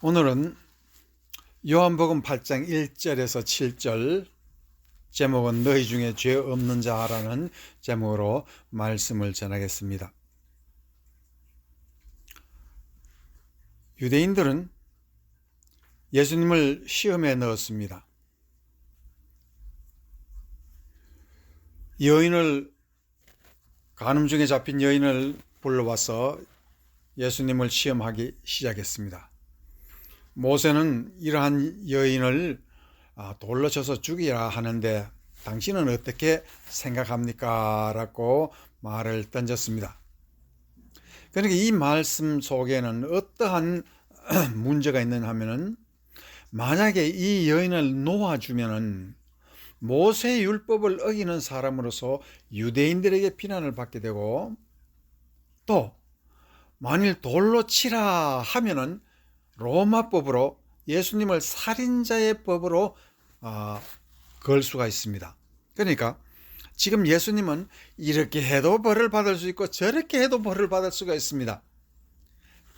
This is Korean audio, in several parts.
오늘은 요한복음 8장 1절에서 7절, 제목은 너희 중에 죄 없는 자라는 제목으로 말씀을 전하겠습니다. 유대인들은 예수님을 시험에 넣었습니다. 간음 중에 잡힌 여인을 불러와서 예수님을 시험하기 시작했습니다. 모세는 이러한 여인을 돌로 쳐서 죽이라 하는데 당신은 어떻게 생각합니까? 라고 말을 던졌습니다. 그러니까 이 말씀 속에는 어떠한 문제가 있느냐 하면은, 만약에 이 여인을 놓아주면은 모세의 율법을 어기는 사람으로서 유대인들에게 비난을 받게 되고, 또 만일 돌로 치라 하면은 로마법으로 예수님을 살인자의 법으로 걸 수가 있습니다. 그러니까 지금 예수님은 이렇게 해도 벌을 받을 수 있고 저렇게 해도 벌을 받을 수가 있습니다.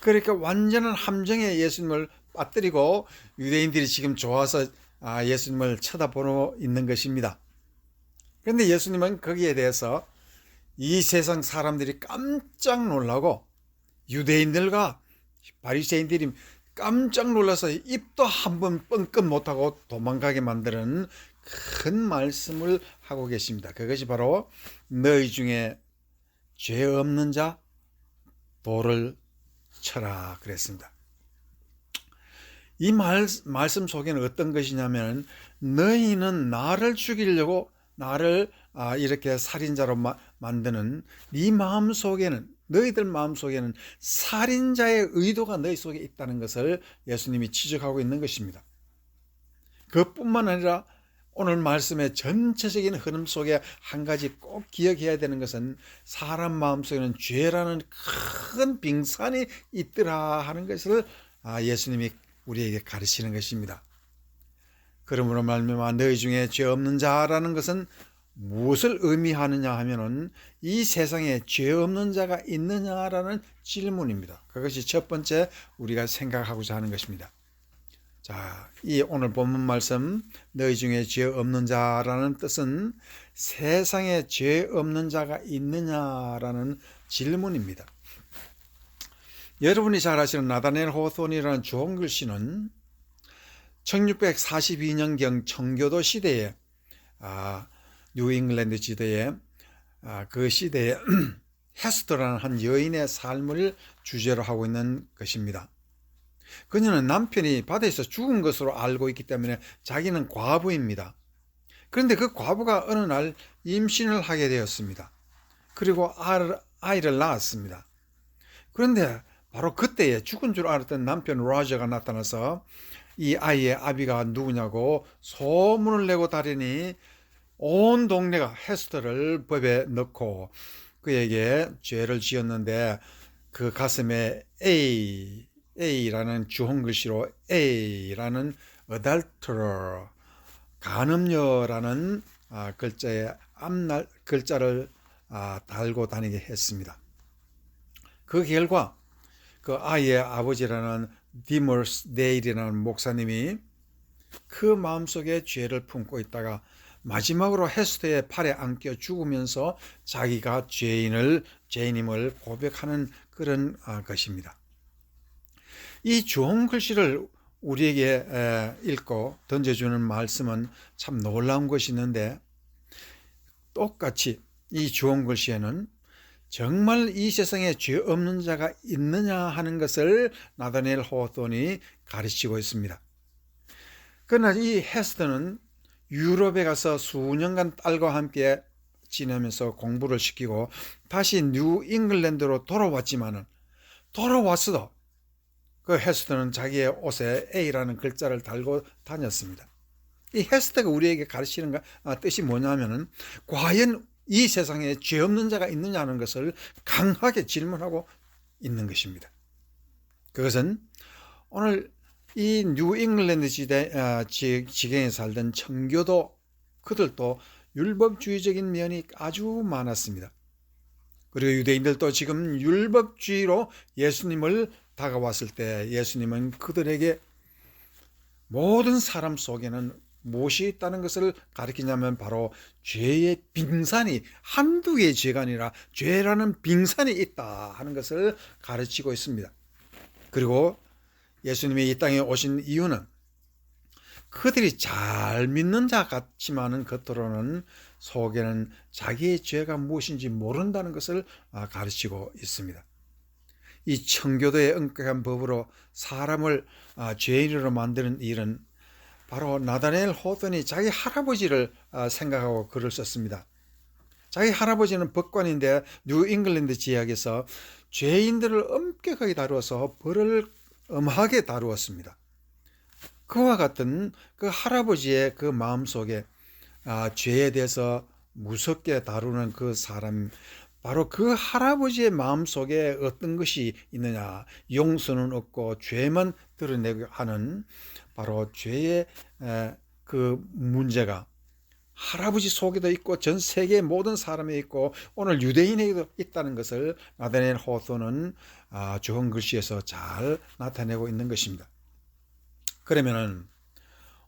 그러니까 완전한 함정에 예수님을 빠뜨리고 유대인들이 지금 좋아서 예수님을 쳐다보고 있는 것입니다. 그런데 예수님은 거기에 대해서 이 세상 사람들이 깜짝 놀라고 유대인들과 바리새인들이 깜짝 놀라서 입도 한번 뻥끗 못하고 도망가게 만드는 큰 말씀을 하고 계십니다. 그것이 바로 너희 중에 죄 없는 자 돌을 쳐라 그랬습니다. 이 말씀 속에는 어떤 것이냐면, 너희는 나를 죽이려고 나를 이렇게 살인자로 만드는 네 마음 속에는, 너희들 마음 속에는 살인자의 의도가 너희 속에 있다는 것을 예수님이 지적하고 있는 것입니다. 그뿐만 아니라 오늘 말씀의 전체적인 흐름 속에 한 가지 꼭 기억해야 되는 것은, 사람 마음 속에는 죄라는 큰 빙산이 있더라 하는 것을 예수님이 우리에게 가르치는 것입니다. 그러므로 말미암아 너희 중에 죄 없는 자라는 것은 무엇을 의미하느냐 하면은, 이 세상에 죄 없는 자가 있느냐라는 질문입니다. 그것이 첫 번째 우리가 생각하고자 하는 것입니다. 자, 이 오늘 본문 말씀 너희 중에 죄 없는 자라는 뜻은 세상에 죄 없는 자가 있느냐라는 질문입니다. 여러분이 잘 아시는 나다넬 호손이라는 주홍글씨는 1642년경 청교도 시대에, 뉴잉글랜드 지대에, 그 시대에 헤스터라는 한 여인의 삶을 주제로 하고 있는 것입니다. 그녀는 남편이 바다에서 죽은 것으로 알고 있기 때문에 자기는 과부입니다. 그런데 그 과부가 어느 날 임신을 하게 되었습니다. 그리고 아이를 낳았습니다. 그런데 바로 그때에 죽은 줄 알았던 남편 로저가 나타나서 이 아이의 아비가 누구냐고 소문을 내고 다니니 온 동네가 헤스터를 법에 넣고 그에게 죄를 지었는데, 그 가슴에 A라는 주홍글씨로 A라는 adulterer, 간음녀라는 글자의 앞날 글자를 달고 다니게 했습니다. 그 결과 그 아이의 아버지라는 디머스 데일이라는 목사님이 그 마음속에 죄를 품고 있다가 마지막으로 헤스터의 팔에 안겨 죽으면서 자기가 죄인임을 고백하는 그런 것입니다. 이 좋은 글씨를 우리에게 읽고 던져주는 말씀은 참 놀라운 것이 있는데, 똑같이 이 좋은 글씨에는 정말 이 세상에 죄 없는 자가 있느냐 하는 것을 나다넬 호손이 가르치고 있습니다. 그러나 이 헤스터는 유럽에 가서 수년간 딸과 함께 지내면서 공부를 시키고 다시 뉴잉글랜드로 돌아왔어도 그 헤스터는 자기의 옷에 A라는 글자를 달고 다녔습니다. 이 헤스터가 우리에게 가르치는 뜻이 뭐냐면은, 과연 이 세상에 죄 없는 자가 있느냐는 것을 강하게 질문하고 있는 것입니다. 그것은 오늘 이 뉴잉글랜드 지경에 살던 청교도, 그들도 율법주의적인 면이 아주 많았습니다. 그리고 유대인들도 지금 율법주의로 예수님을 다가왔을 때 예수님은 그들에게 모든 사람 속에는 무엇이 있다는 것을 가리키냐면 바로 죄의 빙산이, 한두 개의 죄가 아니라 죄라는 빙산이 있다 하는 것을 가르치고 있습니다. 그리고 예수님이 이 땅에 오신 이유는 그들이 잘 믿는 자 같지만은 겉으로는 속에는 자기의 죄가 무엇인지 모른다는 것을 가르치고 있습니다. 이 청교도의 엄격한 법으로 사람을 죄인으로 만드는 일은 바로 나다니엘 호돈이 자기 할아버지를 생각하고 글을 썼습니다. 자기 할아버지는 법관인데 뉴 잉글랜드 지역에서 죄인들을 엄격하게 다루어서 벌을 엄하게 다루었습니다. 그와 같은 그 할아버지의 그 마음속에 죄에 대해서 무섭게 다루는 그 사람, 바로 그 할아버지의 마음속에 어떤 것이 있느냐, 용서는 없고 죄만 드러내고 하는 바로 죄의 그 문제가 할아버지 속에도 있고 전 세계 모든 사람에 있고 오늘 유대인에게도 있다는 것을 나다니엘 호돈은 좋은 글씨에서 잘 나타내고 있는 것입니다. 그러면은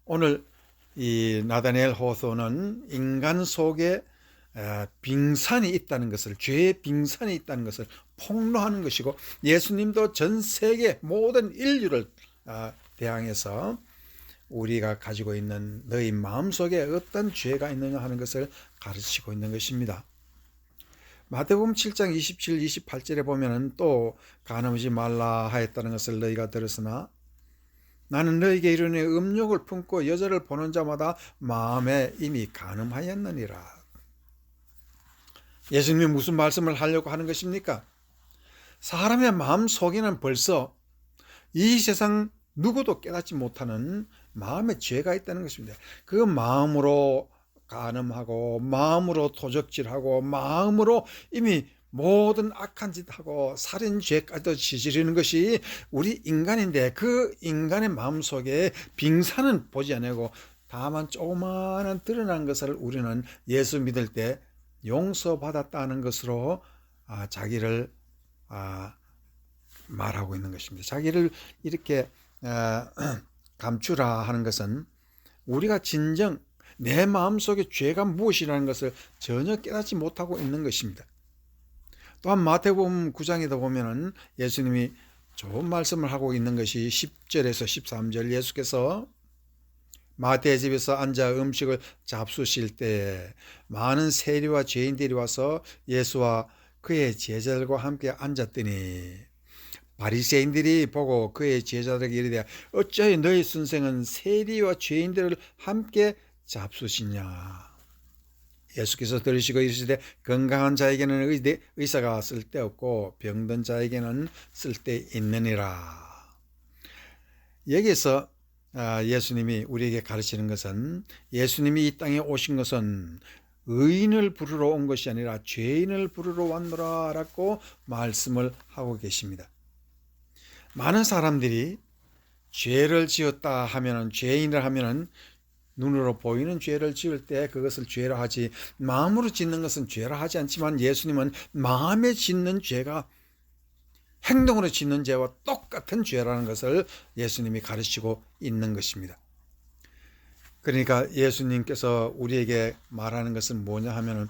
오늘 이 나다니엘 호돈은 인간 속에 빙산이 있다는 것을, 죄의 빙산이 있다는 것을 폭로하는 것이고, 예수님도 전 세계 모든 인류를 대항해서 우리가 가지고 있는 너희 마음속에 어떤 죄가 있느냐 하는 것을 가르치고 있는 것입니다. 마태복음 7장 27, 28절에 보면은 또 간음하지 말라 하였다는 것을 너희가 들었으나 나는 너희에게 이르노니 음욕을 품고 여자를 보는 자마다 마음에 이미 간음하였느니라. 예수님이 무슨 말씀을 하려고 하는 것입니까? 사람의 마음 속에는 벌써 이 세상 누구도 깨닫지 못하는 마음의 죄가 있다는 것입니다. 그 마음으로 간음하고 마음으로 도적질하고 마음으로 이미 모든 악한 짓하고 살인죄까지도 저지르는 것이 우리 인간인데, 그 인간의 마음속에 빙산은 보지 않고 다만 조그마한 드러난 것을 우리는 예수 믿을 때 용서받았다는 것으로 자기를 말하고 있는 것입니다. 자기를 이렇게 감추라 하는 것은 우리가 진정 내 마음속에 죄가 무엇이라는 것을 전혀 깨닫지 못하고 있는 것입니다. 또한 마태복음 9장에도 보면은 예수님이 좋은 말씀을 하고 있는 것이 10절에서 13절, 예수께서 마태의 집에서 앉아 음식을 잡수실 때에 많은 세리와 죄인들이 와서 예수와 그의 제자들과 함께 앉았더니 바리새인들이 보고 그의 제자들에게 이르되 어찌하여 너희 선생은 세리와 죄인들을 함께 잡수시냐. 예수께서 들으시고 이르시되 건강한 자에게는 의사가 쓸데없고 병든 자에게는 쓸데있느니라. 여기서 예수님이 우리에게 가르치는 것은, 예수님이 이 땅에 오신 것은 의인을 부르러 온 것이 아니라 죄인을 부르러 왔노라 라고 말씀을 하고 계십니다. 많은 사람들이 죄를 지었다 하면은, 죄인을 하면은 눈으로 보이는 죄를 지을 때 그것을 죄라 하지, 마음으로 짓는 것은 죄라 하지 않지만 예수님은 마음에 짓는 죄가 행동으로 짓는 죄와 똑같은 죄라는 것을 예수님이 가르치고 있는 것입니다. 그러니까 예수님께서 우리에게 말하는 것은 뭐냐 하면은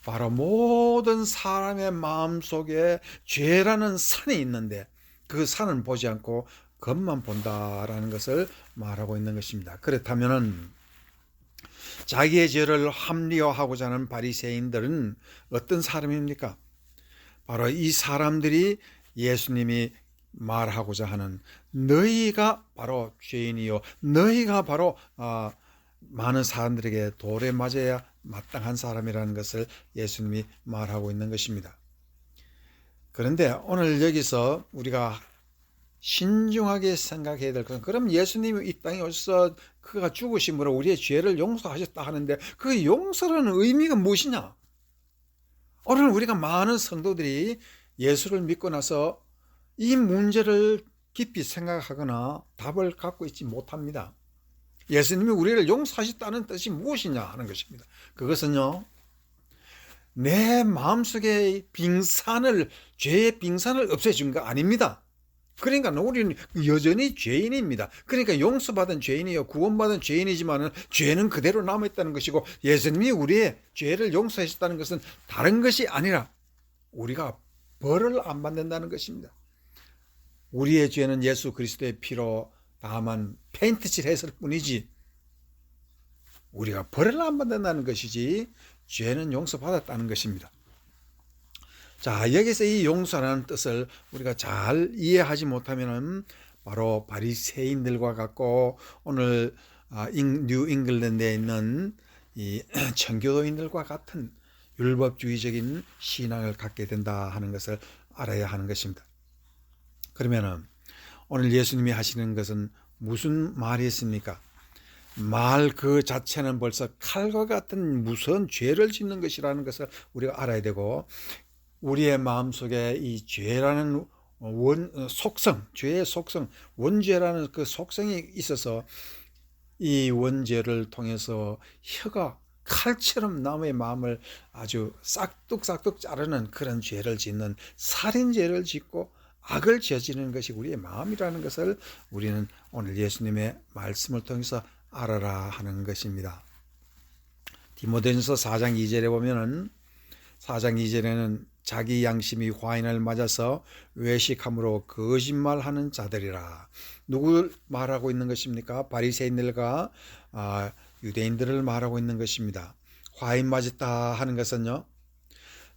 바로 모든 사람의 마음속에 죄라는 산이 있는데 그 산은 보지 않고 겉만 본다라는 것을 말하고 있는 것입니다. 그렇다면은 자기의 죄를 합리화하고자 하는 바리새인들은 어떤 사람입니까? 바로 이 사람들이 예수님이 말하고자 하는, 너희가 바로 죄인이요, 너희가 바로 많은 사람들에게 돌에 맞아야 마땅한 사람이라는 것을 예수님이 말하고 있는 것입니다. 그런데 오늘 여기서 우리가 신중하게 생각해야 될 것은, 그럼 예수님이 이 땅에 오셔서 그가 죽으심으로 우리의 죄를 용서하셨다 하는데 그 용서라는 의미가 무엇이냐? 오늘 우리가 많은 성도들이 예수를 믿고 나서 이 문제를 깊이 생각하거나 답을 갖고 있지 못합니다. 예수님이 우리를 용서하셨다는 뜻이 무엇이냐 하는 것입니다. 그것은요, 내 마음속에 빙산을, 죄의 빙산을 없애준 거 아닙니다. 그러니까 우리는 여전히 죄인입니다. 그러니까 용서받은 죄인이요, 구원받은 죄인이지만은 죄는 그대로 남아있다는 것이고, 예수님이 우리의 죄를 용서하셨다는 것은 다른 것이 아니라 우리가 벌을 안 받는다는 것입니다. 우리의 죄는 예수 그리스도의 피로 다만 페인트칠 했을 뿐이지 우리가 벌을 안 받는다는 것이지 죄는 용서받았다는 것입니다. 자, 여기서 이 용서라는 뜻을 우리가 잘 이해하지 못하면 바로 바리새인들과 같고 오늘 뉴 잉글랜드에 있는 이 청교도인들과 같은 율법주의적인 신앙을 갖게 된다 하는 것을 알아야 하는 것입니다. 그러면은 오늘 예수님이 하시는 것은 무슨 말이었습니까? 말 그 자체는 벌써 칼과 같은 무서운 죄를 짓는 것이라는 것을 우리가 알아야 되고, 우리의 마음속에 이 죄라는 속성, 죄의 속성, 원죄라는 그 속성이 있어서 이 원죄를 통해서 혀가 칼처럼 남의 마음을 아주 싹둑싹둑 자르는 그런 죄를 짓는 살인죄를 짓고 악을 저지르는 것이 우리의 마음이라는 것을 우리는 오늘 예수님의 말씀을 통해서 알아라 하는 것입니다. 디모데전서 4장 2절에 보면은 4장 2절에는 자기 양심이 화인을 맞아서 외식함으로 거짓말하는 자들이라. 누굴 말하고 있는 것입니까? 바리새인들과 유대인들을 말하고 있는 것입니다. 화인 맞았다 하는 것은요,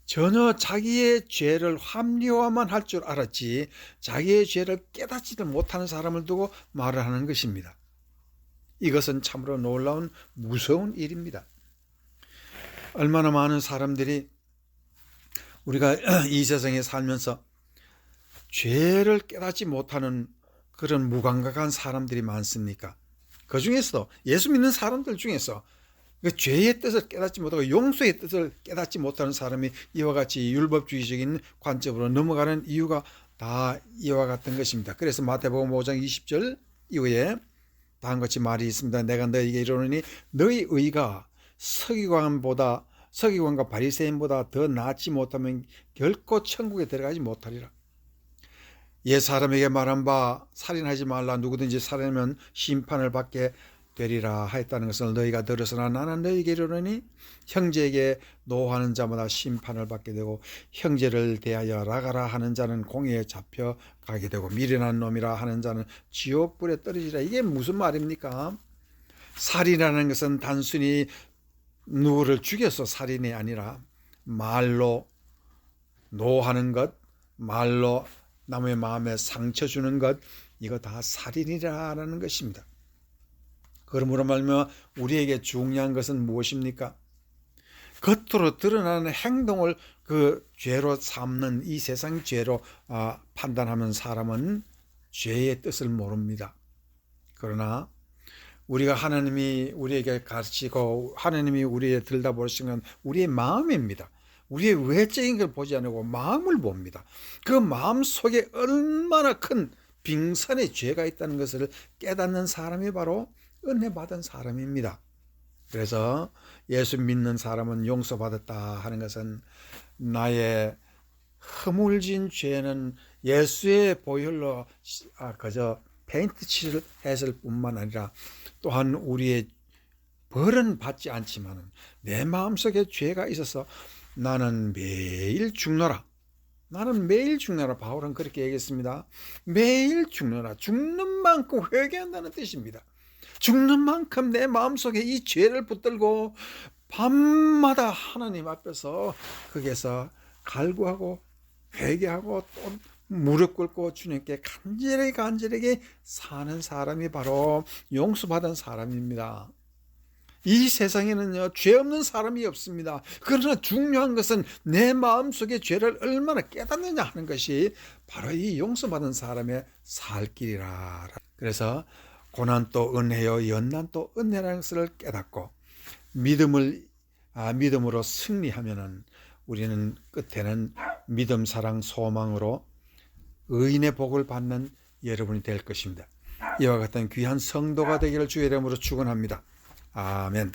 전혀 자기의 죄를 합리화만 할 줄 알았지 자기의 죄를 깨닫지도 못하는 사람을 두고 말을 하는 것입니다. 이것은 참으로 놀라운 무서운 일입니다. 얼마나 많은 사람들이 우리가 이 세상에 살면서 죄를 깨닫지 못하는 그런 무감각한 사람들이 많습니까? 그 중에서도 예수 믿는 사람들 중에서 죄의 뜻을 깨닫지 못하고 용서의 뜻을 깨닫지 못하는 사람이 이와 같이 율법주의적인 관점으로 넘어가는 이유가 다 이와 같은 것입니다. 그래서 마태복음 5장 20절 이후에 다음같이 말이 있습니다. 내가 너희에게 이르노니 너희 의가 서기관과 바리새인보다 더 낫지 못하면 결코 천국에 들어가지 못하리라. 옛 사람에게 말한 바 살인하지 말라, 누구든지 살인하면 심판을 받게 되리라 하였다는 것을 너희가 들었으나 나는 너희에게 이르노니 형제에게 노하는 자마다 심판을 받게 되고 형제를 대하여 라가라 하는 자는 공회에 잡혀가게 되고 미련한 놈이라 하는 자는 지옥불에 떨어지라. 이게 무슨 말입니까? 살인하는 것은 단순히 누구를 죽여서 살인이 아니라 말로 노하는 것, 말로 남의 마음에 상처 주는 것, 이거 다 살인이라는 것입니다. 그러므로 말미암아 우리에게 중요한 것은 무엇입니까? 겉으로 드러나는 행동을 그 죄로 삼는 이 세상 죄로 판단하는 사람은 죄의 뜻을 모릅니다. 그러나 우리가 하나님이 우리에게 가르치고 하나님이 우리에게 들다보시는 건 우리의 마음입니다. 우리의 외적인 걸 보지 않고 마음을 봅니다. 그 마음 속에 얼마나 큰 빙산의 죄가 있다는 것을 깨닫는 사람이 바로 은혜 받은 사람입니다. 그래서 예수 믿는 사람은 용서받았다 하는 것은 나의 허물진 죄는 예수의 보혈로 그저 페인트칠을 했을 뿐만 아니라 또한 우리의 벌은 받지 않지만 내 마음속에 죄가 있어서 나는 매일 죽노라. 나는 매일 죽노라. 바울은 그렇게 얘기했습니다. 매일 죽노라. 죽는 만큼 회개한다는 뜻입니다. 죽는 만큼 내 마음속에 이 죄를 붙들고 밤마다 하나님 앞에서 거기에서 갈구하고 회개하고 또 무릎 꿇고 주님께 간절하게 사는 사람이 바로 용서받은 사람입니다. 이 세상에는요, 죄 없는 사람이 없습니다. 그러나 중요한 것은 내 마음속에 죄를 얼마나 깨닫느냐 하는 것이 바로 이 용서받은 사람의 살 길이라. 그래서 고난 또 은혜요, 연난 또 은혜라는 것을 깨닫고 믿음으로 승리하면은 우리는 끝에는 믿음, 사랑, 소망으로 의인의 복을 받는 여러분이 될 것입니다. 이와 같은 귀한 성도가 되기를 주의 이름으로 축원합니다. 아멘.